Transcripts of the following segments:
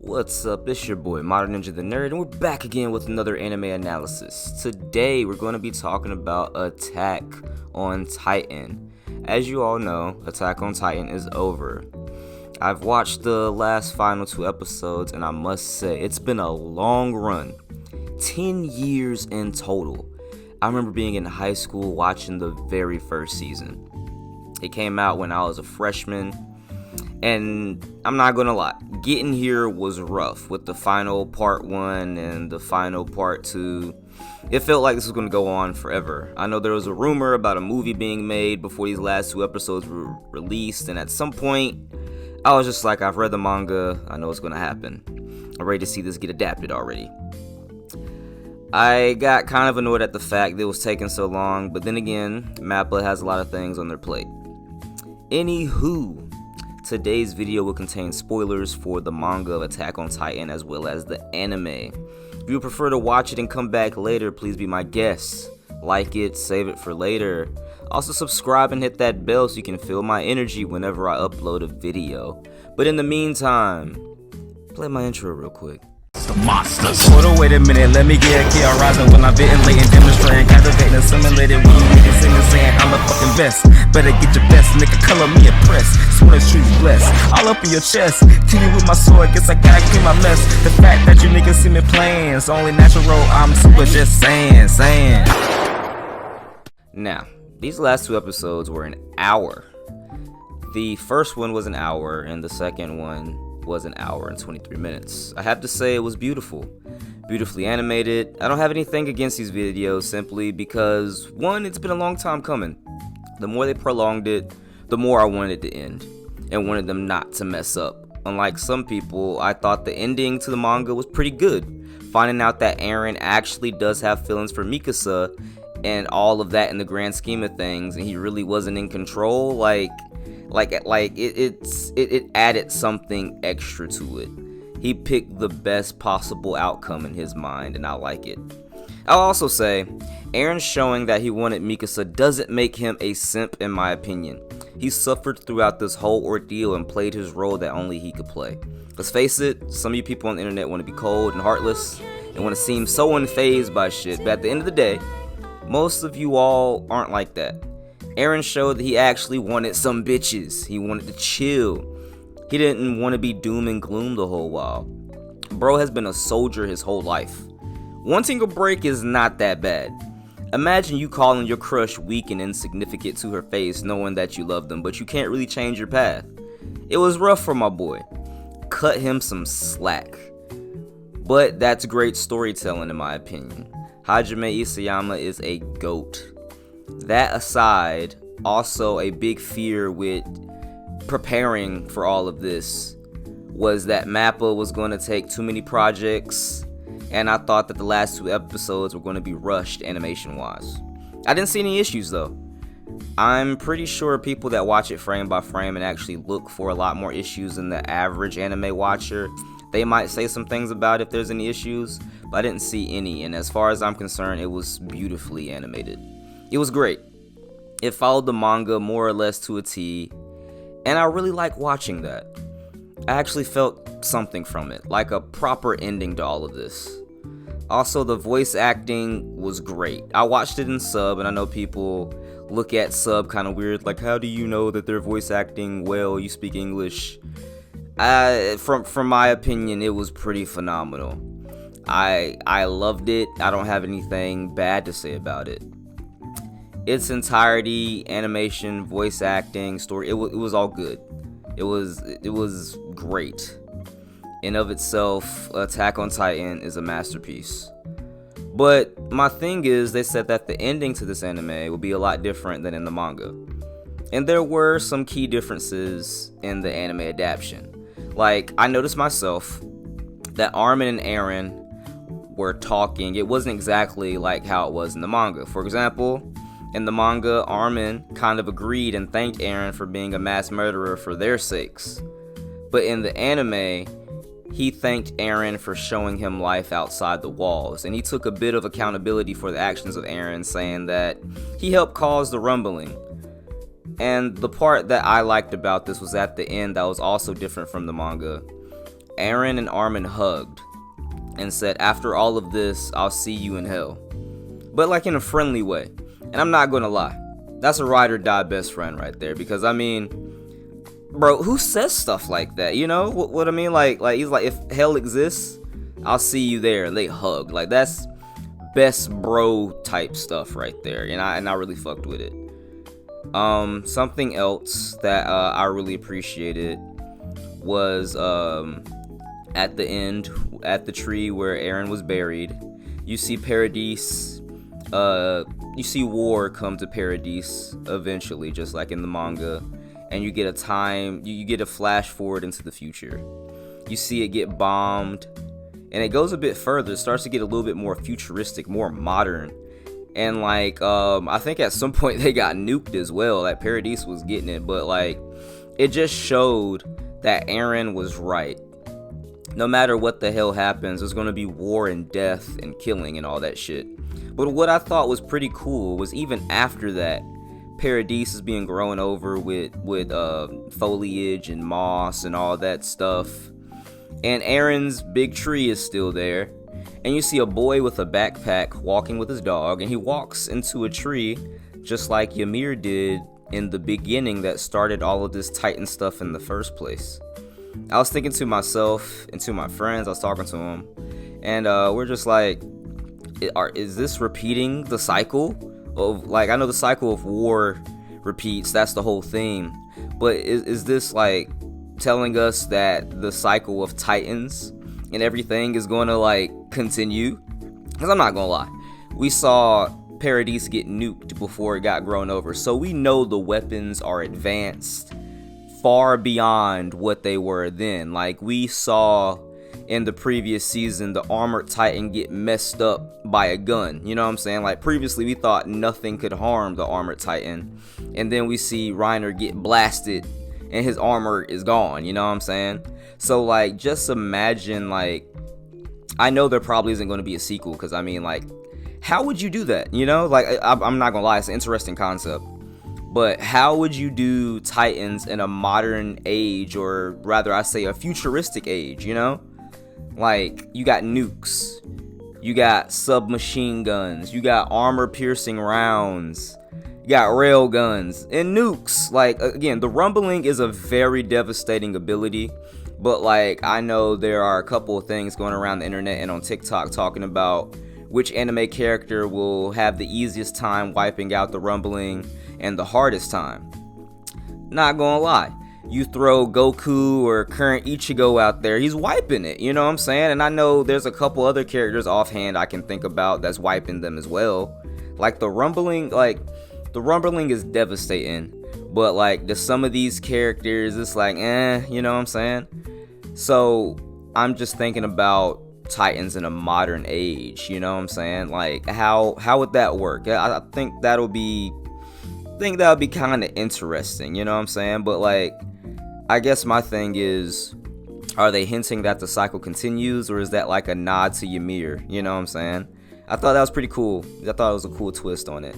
What's up? It's your boy Modern Ninja the Nerd, and we're back again with another anime analysis. Today we're going to be talking about Attack on Titan. As you all know, Attack on Titan is over. I've watched the last final 2 episodes, and I must say, it's been a long run. 10 years in total. I remember being in high school watching the very first season. It came out when I was a freshman. And I'm not gonna lie, getting here was rough with the final part 1 and the final part 2. It felt like this was gonna go on forever. I know there was a rumor about a movie being made before these last 2 episodes were released, and at some point, I was just like, I've read the manga, I know what's gonna happen. I'm ready to see this get adapted already. I got kind of annoyed at the fact that it was taking so long, but then again, MAPPA has a lot of things on their plate. Anywho, today's video will contain spoilers for the manga of Attack on Titan as well as the anime. If you prefer to watch it and come back later, please be my guest. Like it, save it for later. Also subscribe and hit that bell so you can feel my energy whenever I upload a video. But in the meantime, play my intro real quick. The monsters. Hold on, wait a minute, let me get a key rising when I'm ventilating, demonstrating, captivating, simulated. When you niggas singing, saying I'm the fucking best. Better get your best, nigga, color me impressed. Swear the streets blessed, all up in your chest. Kill you with my sword, guess I gotta clean my mess. The fact that you niggas see me playing, it's only natural, I'm super just saying. Now, these last 2 episodes were an hour. The first one was an hour, and the second one was an hour and 23 minutes. I have to say it was beautiful. Beautifully animated. I don't have anything against these videos simply because, one, it's been a long time coming. The more they prolonged it, the more I wanted it to end and wanted them not to mess up. Unlike some people, I thought the ending to the manga was pretty good. Finding out that Eren actually does have feelings for Mikasa and all of that in the grand scheme of things, and he really wasn't in control, it added something extra to it. He picked the best possible outcome in his mind, and I like it. I'll also say, Eren showing that he wanted Mikasa doesn't make him a simp in my opinion. He suffered throughout this whole ordeal and played his role that only he could play. Let's face it, some of you people on the internet want to be cold and heartless and want to seem so unfazed by shit, but at the end of the day, most of you all aren't like that. Eren showed that he actually wanted some bitches. He wanted to chill. He didn't want to be doom and gloom the whole while. Bro has been a soldier his whole life. Wanting a break is not that bad. Imagine you calling your crush weak and insignificant to her face knowing that you love them, but you can't really change your path. It was rough for my boy. Cut him some slack. But that's great storytelling in my opinion. Hajime Isayama is a GOAT. That aside, also a big fear with preparing for all of this was that MAPPA was going to take too many projects, and I thought that the last 2 episodes were going to be rushed animation wise. I didn't see any issues though. I'm pretty sure people that watch it frame by frame and actually look for a lot more issues than the average anime watcher, they might say some things about if there's any issues, but I didn't see any, and as far as I'm concerned, it was beautifully animated. It was great. It followed the manga more or less to a T, and I really like watching that. I actually felt something from it, like a proper ending to all of this. Also, the voice acting was great. I watched it in sub, and I know people look at sub kind of weird, like how do you know that they're voice acting well, you speak English? From my opinion, it was pretty phenomenal. I loved it. I don't have anything bad to say about it. Its entirety, animation, voice acting, story, it was all good. It was great. In of itself, Attack on Titan is a masterpiece. But my thing is, they said that the ending to this anime would be a lot different than in the manga. And there were some key differences in the anime adaptation. Like, I noticed myself that Armin and Eren were talking. It wasn't exactly like how it was in the manga. For example, in the manga, Armin kind of agreed and thanked Eren for being a mass murderer for their sakes. But in the anime, he thanked Eren for showing him life outside the walls, and he took a bit of accountability for the actions of Eren, saying that he helped cause the rumbling. And the part that I liked about this was at the end that was also different from the manga. Eren and Armin hugged and said, after all of this, I'll see you in hell. But like in a friendly way. And I'm not gonna lie, that's a ride or die best friend right there. Because I mean, bro, who says stuff like that? You know what I mean? Like he's like, if hell exists, I'll see you there. And they hug. Like, that's best bro type stuff right there. And I really fucked with it. Something else that I really appreciated was at the end, at the tree where Eren was buried, you see Paradis, you see war come to Paradis eventually, just like in the manga, and you get a time, you get a flash forward into the future. You see it get bombed, and it goes a bit further. It starts to get a little bit more futuristic, more modern. And like, I think at some point they got nuked as well. Like, Paradis was getting it, but like, it just showed that Eren was right. No matter what the hell happens, there's gonna be war and death and killing and all that shit. But what I thought was pretty cool was even after that, Paradis is being grown over with foliage and moss and all that stuff. And Eren's big tree is still there. And you see a boy with a backpack walking with his dog, and he walks into a tree just like Ymir did in the beginning that started all of this Titan stuff in the first place. I was thinking to myself and to my friends, I was talking to them, and we're just like, is this repeating the cycle of, like, I know the cycle of war repeats, that's the whole theme, but is this like telling us that the cycle of Titans and everything is going to like continue? Because I'm not gonna lie, we saw Paradis get nuked before it got grown over, so we know the weapons are advanced far beyond what they were then. Like, we saw in the previous season the armored Titan get messed up by a gun, you know what I'm saying? Like, previously we thought nothing could harm the armored Titan, and then we see Reiner get blasted and his armor is gone, you know what I'm saying? So like, just imagine, like, I know there probably isn't going to be a sequel, because I mean, like, how would you do that, you know? Like, I'm not gonna lie, it's an interesting concept, but how would you do Titans in a modern age, or rather I say a futuristic age, you know? Like, you got nukes, you got submachine guns, you got armor piercing rounds, you got rail guns and nukes. Like, again, the rumbling is a very devastating ability, but like, I know there are a couple of things going around the internet and on TikTok talking about which anime character will have the easiest time wiping out the rumbling and the hardest time. Not gonna lie, you throw Goku or current Ichigo out there, he's wiping it, you know what I'm saying? And I know there's a couple other characters offhand I can think about that's wiping them as well. Like, the rumbling is devastating, but like, to some of these characters, it's like, you know what I'm saying? So I'm just thinking about Titans in a modern age, you know what I'm saying? Like, how would that work? I think that'll be kind of interesting, you know what I'm saying? But like, I guess my thing is, are they hinting that the cycle continues, or is that like a nod to Ymir, you know what I'm saying? I thought that was pretty cool. I thought it was a cool twist on it.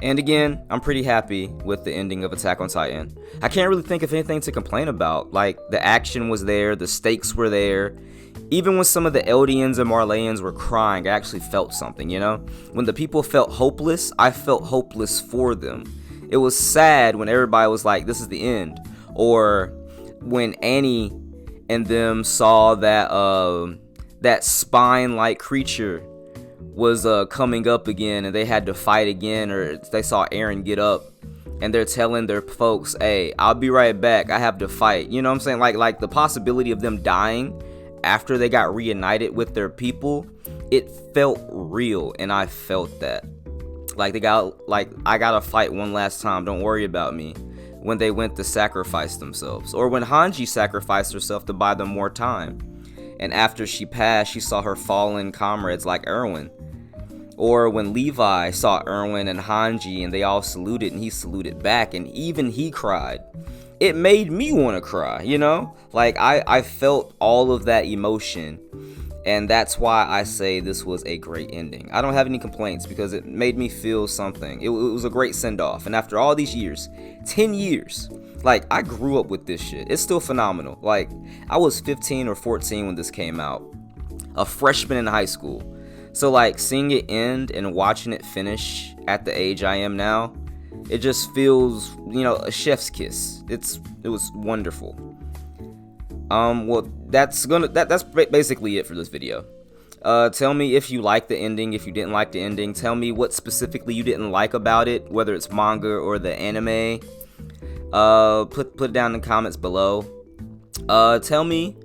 And again, I'm pretty happy with the ending of Attack on Titan. I can't really think of anything to complain about. Like, the action was there, the stakes were there. Even when some of the Eldians and Marleyans were crying, I actually felt something, you know? When the people felt hopeless, I felt hopeless for them. It was sad when everybody was like, this is the end. Or when Annie and them saw that spine-like creature was coming up again, and they had to fight again, or they saw Eren get up and they're telling their folks, hey, I'll be right back, I have to fight, you know what I'm saying? Like the possibility of them dying after they got reunited with their people, it felt real, and I felt that. Like, I gotta fight one last time, don't worry about me, when they went to sacrifice themselves. Or when Hanji sacrificed herself to buy them more time, and after she passed, she saw her fallen comrades like Erwin. Or when Levi saw Erwin and Hanji and they all saluted and he saluted back, and even he cried. It made me want to cry, you know? Like, I felt all of that emotion, and that's why I say this was a great ending. I don't have any complaints, because it made me feel something. It was a great send-off, and after all these years, 10 years, Like, I grew up with this shit. It's still phenomenal. Like, I was 15 or 14 when this came out, a freshman in high school. So, like, seeing it end and watching it finish at the age I am now, it just feels, you know, a chef's kiss. It was wonderful. Well, that's basically it for this video. Tell me if you like the ending, if you didn't like the ending. Tell me what specifically you didn't like about it, whether it's manga or the anime. Put it down in the comments below. Tell me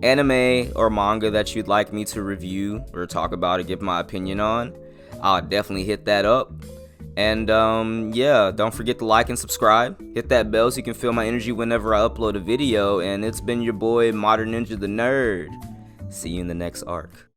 anime or manga that you'd like me to review or talk about or give my opinion on. I'll definitely hit that up. And yeah, don't forget to like and subscribe. Hit that bell so you can feel my energy whenever I upload a video. And it's been your boy, Modern Ninja the Nerd. See you in the next arc.